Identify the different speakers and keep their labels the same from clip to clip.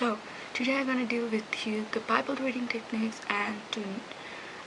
Speaker 1: So today I'm gonna deal with you the Bible reading techniques and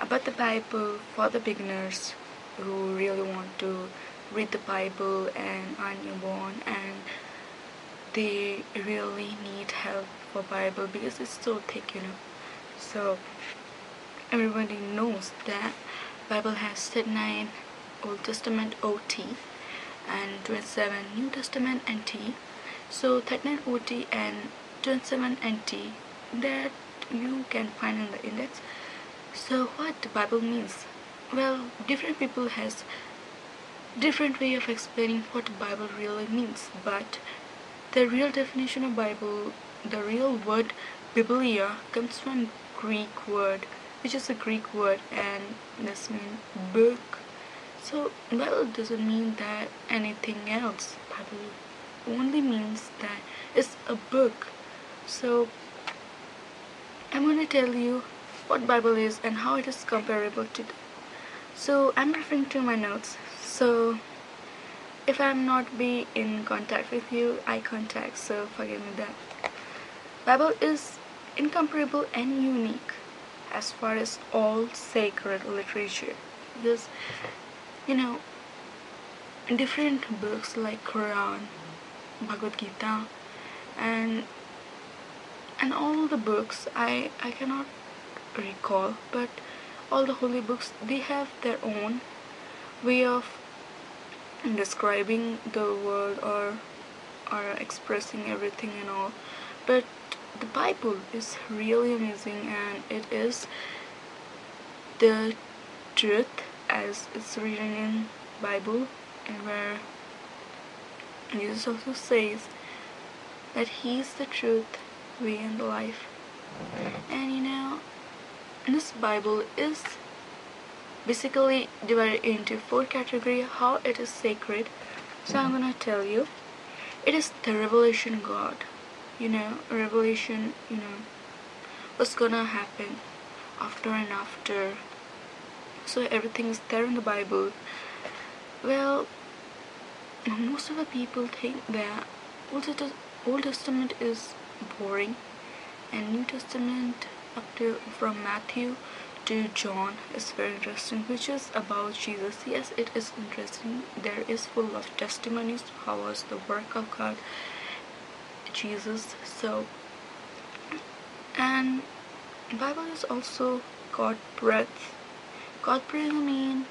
Speaker 1: about the Bible for the beginners who really want to read the Bible and are newborn and they really need help for Bible because it's so thick. So everybody knows that Bible has 39 Old Testament OT and 27 New Testament NT. So 39 OT and 27 NT that you can find in the index. So what the Bible means? Well, different people has different way of explaining what the Bible really means, but the real definition of Bible, the real word Biblia comes from Greek word, which is a Greek word, and this means book. So Bible doesn't mean that anything else. Bible only means that it's a book. So I'm going to tell you what Bible is and how it is comparable to. So I'm referring to my notes. So if I'm not be in contact with you, eye contact. So forgive me that. Bible is incomparable and unique as far as all sacred literature, because different books like Quran, Bhagavad Gita, and all the books I cannot recall, but all the holy books, they have their own way of describing the world or expressing everything and all. But the Bible is really amazing, and it is the truth as it's written in Bible, and where Jesus also says that He's the truth, way, and the life. And this Bible is basically divided into 4 categories how it is sacred. So I'm gonna tell you. It is the revelation God. Revelation, what's gonna happen after and after. So everything is there in the Bible. Well, most of the people think that Old Testament is boring, and New Testament up to from Matthew to John is very interesting, which is about Jesus. Yes, it is interesting. There is full of testimonies how was the work of God, Jesus. So, and Bible is also God breath. God breath mean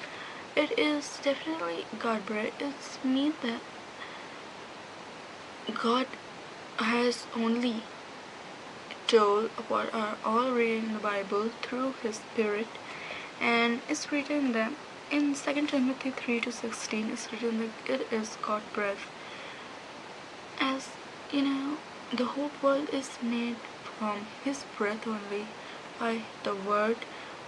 Speaker 1: it is definitely God breath. It's mean that God has only told what are all written in the Bible through His Spirit, and it's written that in 2 Timothy 3:16 it's written that it is God breath. As the whole world is made from His breath only, by the word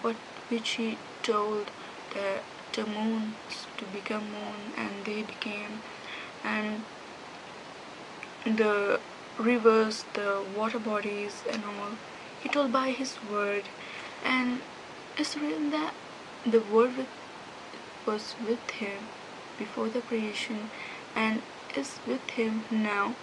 Speaker 1: which He told the moons to become moon, and they became, and the rivers, the water bodies and all, He told by His word. And it's written that the word was with Him before the creation and is with Him now.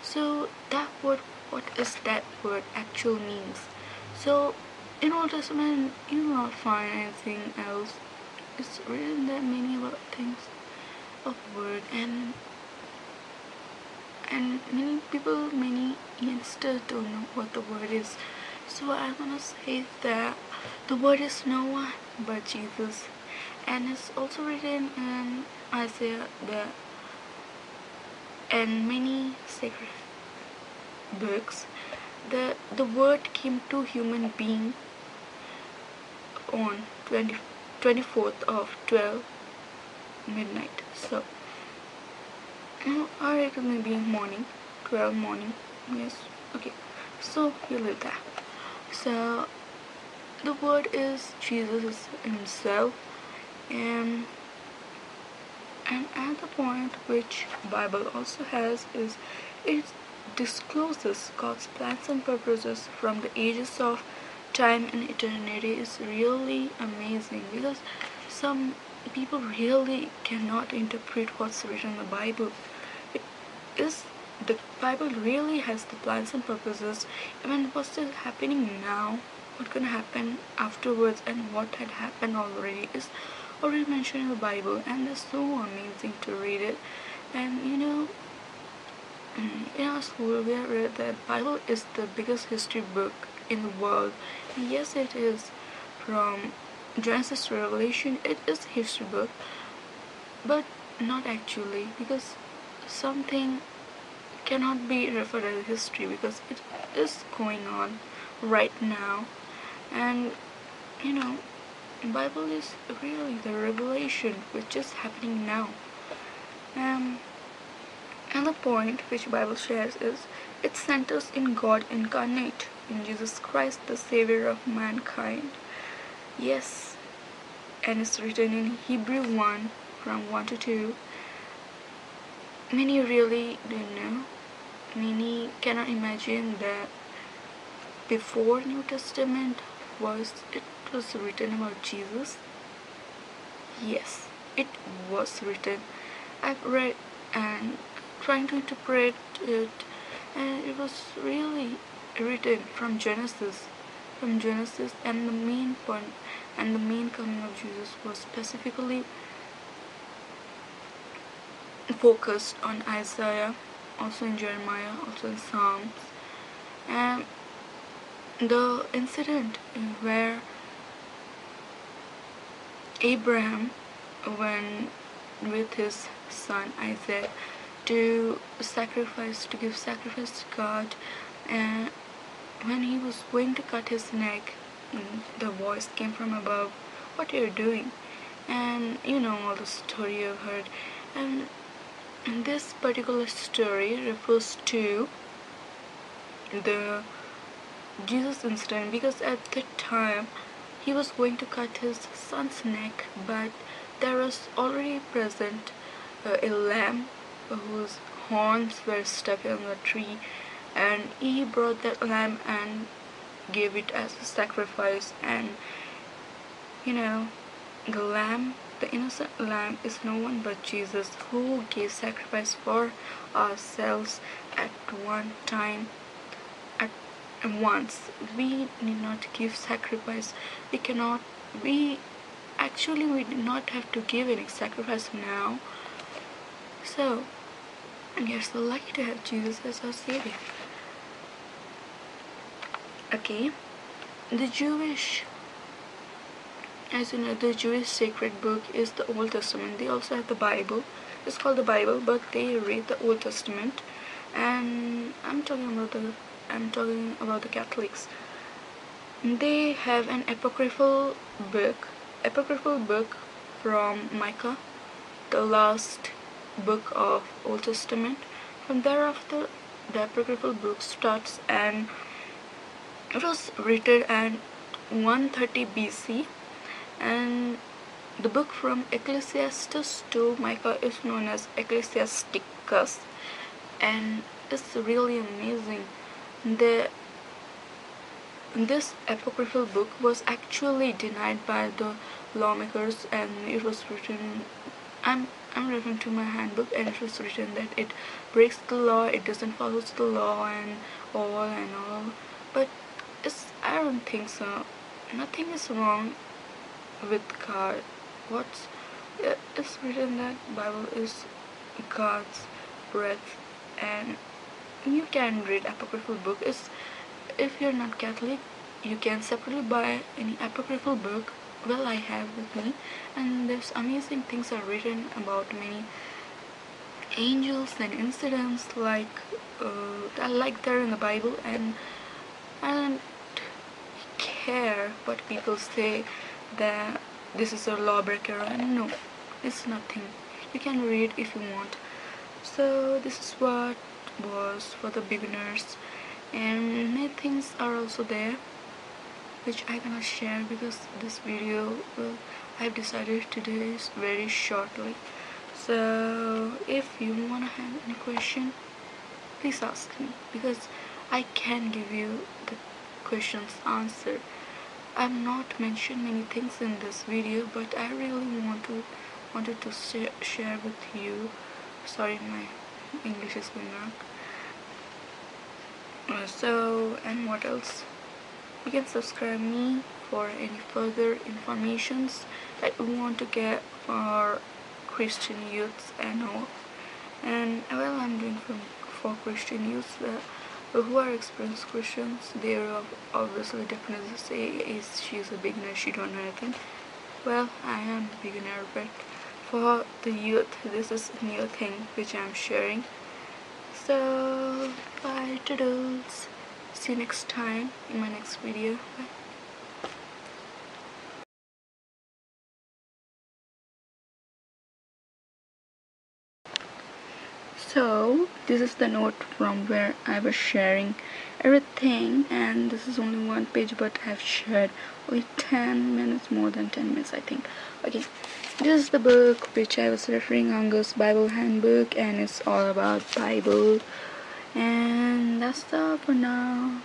Speaker 1: So that word, what is that word actual means? So in Old Testament you will not find anything else. It's written that many about things of word, and many people, many youngsters don't know what the word is. So I'm gonna say that the word is no one but Jesus, and it's also written in Isaiah and many sacred books. The word came to human being on 24th of 12 midnight. So or it may be morning, 12 morning. Yes, okay. So you live that. So the word is Jesus Himself, and at the point which Bible also has is it discloses God's plans and purposes from the ages of time and eternity. Is really amazing, because some people really cannot interpret what's written in the Bible. It is the Bible really has the plans and purposes, even what's still happening now, what's gonna happen afterwards, and what had happened already is already mentioned in the Bible, and it's so amazing to read it. And in our school we have read that Bible is the biggest history book in the world. And yes, it is. From Genesis to Revelation, it is a history book, but not actually, because something cannot be referred as history because it is going on right now. And you know, Bible is really the revelation which is happening now. Um, and the point which Bible shares is it centers in God incarnate, in Jesus Christ, the Savior of mankind. Yes, and it's written in Hebrew 1 from 1 to 2. Many really don't know. Many cannot imagine that before New Testament it was written about Jesus. Yes, it was written. I've read and trying to interpret it, and it was really written from Genesis. And the main point and the main coming of Jesus was specifically focused on Isaiah, also in Jeremiah, also in Psalms. And the incident where Abraham went with his son Isaac to give sacrifice to God, and when he was going to cut his neck, the voice came from above, "What are you doing?" And all the story you've heard. And this particular story refers to the Jesus incident, because at the time he was going to cut his son's neck, but there was already present a lamb whose horns were stuck in the tree, and he brought that lamb and gave it as a sacrifice. And the innocent lamb is no one but Jesus, who gave sacrifice for ourselves at one time. At once, we need not give sacrifice. We did not have to give any sacrifice now. So we are so lucky to have Jesus as our Savior. Okay, as you know, the Jewish sacred book is the Old Testament. They also have the Bible. It's called the Bible, but they read the Old Testament. And I'm talking about the Catholics. They have an apocryphal book from Micah, the last book of Old Testament. From thereafter, the apocryphal book starts, and it was written at 130 BC. And the book from Ecclesiastes to Micah is known as Ecclesiasticus, and it's really amazing. This apocryphal book was actually denied by the lawmakers, and it was written. I'm referring to my handbook, and it was written that it breaks the law, it doesn't follow the law, and all. But I don't think so. Nothing is wrong with God. It's written that Bible is God's breath, and you can read apocryphal book. If you're not Catholic, you can separately buy any apocryphal book. Well, I have with me, and there's amazing things are written about many angels and incidents like there in the Bible. And I don't care what people say that this is a lawbreaker, and no, it's nothing. You can read if you want. So this is what was for the beginners, and many things are also there which I cannot share because this video I've decided to do this very shortly. So if you want to have any question, please ask me, because I can give you the questions answered. I've not mentioned many things in this video, but I really wanted to share with you. Sorry, my English is going wrong. And what else? You can subscribe me for any further informations that we want to get for Christian youths and all. And well, I'm doing for Christian youths who are experienced Christians. They will obviously definitely say is she's a beginner, she don't know anything. Well, I am a beginner, but for the youth, this is a new thing which I'm sharing. So bye toodles. See you next time in my next video. Bye. So this is the note from where I was sharing everything, and this is only one page, but I've shared only 10 minutes, more than 10 minutes I think. Okay, this is the book which I was referring, Angus Bible Handbook, and it's all about Bible. And that's all for now.